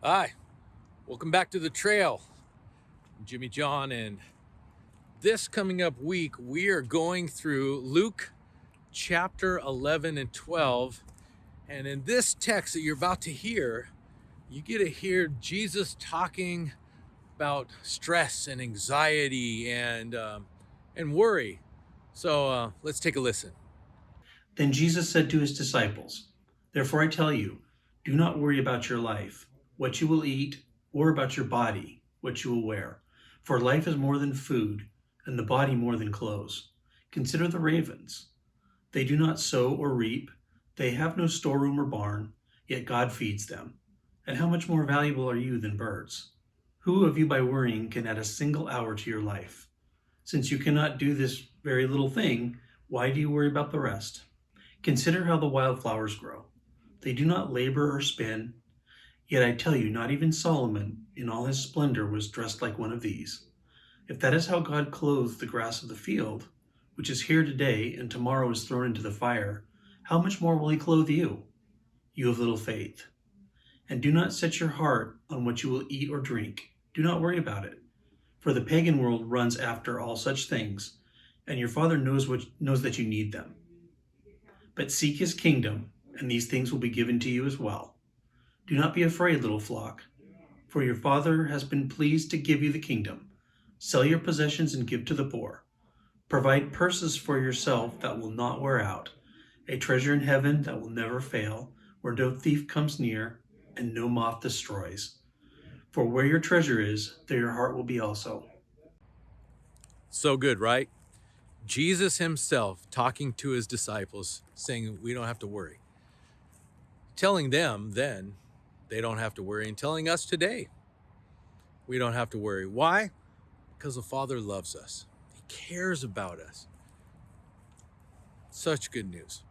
Hi, welcome back to the trail. I'm Jimmy John, and this coming up week, we are going through Luke chapter 11 and 12. And in this text that you're about to hear, you get to hear Jesus talking about stress and anxiety and worry. So let's take a listen. Then Jesus said to his disciples, "Therefore I tell you, do not worry about your life, what you will eat, or about your body, what you will wear. For life is more than food, and the body more than clothes. Consider the ravens. They do not sow or reap, they have no storeroom or barn, yet God feeds them. And how much more valuable are you than birds? Who of you by worrying can add a single hour to your life? Since you cannot do this very little thing, why do you worry about the rest? Consider how the wildflowers grow. They do not labor or spin, yet I tell you, not even Solomon in all his splendor was dressed like one of these. If that is how God clothes the grass of the field, which is here today and tomorrow is thrown into the fire, how much more will he clothe you, you of little faith? And do not set your heart on what you will eat or drink. Do not worry about it. For the pagan world runs after all such things, and your Father knows that you need them. But seek his kingdom, and these things will be given to you as well. Do not be afraid, little flock, for your Father has been pleased to give you the kingdom. Sell your possessions and give to the poor. Provide purses for yourself that will not wear out, a treasure in heaven that will never fail, where no thief comes near and no moth destroys. For where your treasure is, there your heart will be also." So good, right? Jesus himself talking to his disciples, saying we don't have to worry. Telling them then they don't have to worry, and telling us today we don't have to worry. Why? Because the Father loves us. He cares about us. Such good news.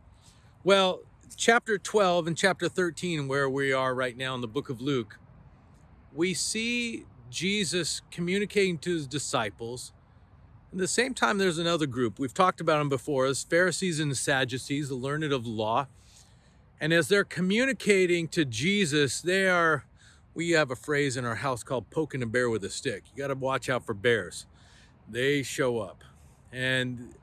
Well, chapter 12 and chapter 13, where we are right now in the book of Luke, we see Jesus communicating to his disciples. At the same time, there's another group. We've talked about them before as Pharisees and the Sadducees, the learned of law. And as they're communicating to Jesus, we have a phrase in our house called poking a bear with a stick. You got to watch out for bears. They show up. And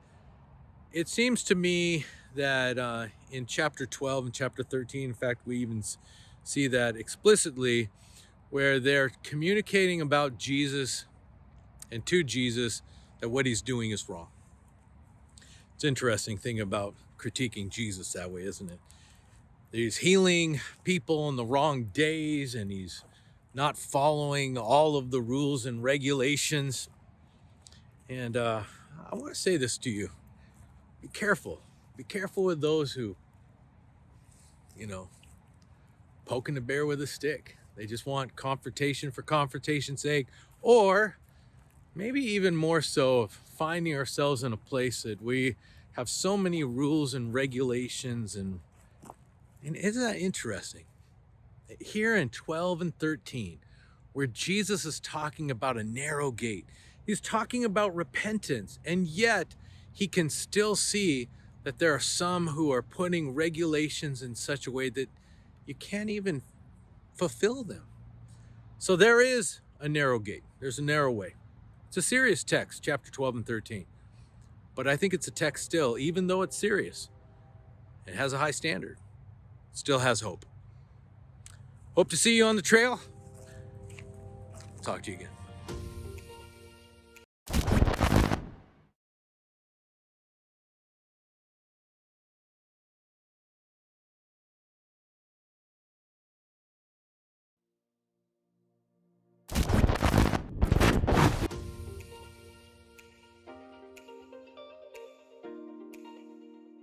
it seems to me that in chapter 12 and chapter 13, in fact, we even see that explicitly, where they're communicating about Jesus and to Jesus that what he's doing is wrong. It's an interesting thing about critiquing Jesus that way, isn't it? He's healing people on the wrong days, and he's not following all of the rules and regulations. And I want to say this to you. Be careful. Be careful with those who, poking the bear with a stick. They just want confrontation for confrontation's sake, or maybe even more so of finding ourselves in a place that we have so many rules and regulations. And isn't that interesting? Here in 12 and 13, where Jesus is talking about a narrow gate, he's talking about repentance, and yet he can still see that there are some who are putting regulations in such a way that you can't even fulfill them. So there is a narrow gate. There's a narrow way. It's a serious text, chapter 12 and 13. But I think it's a text still, even though it's serious, it has a high standard, it still has hope. Hope to see you on the trail. Talk to you again.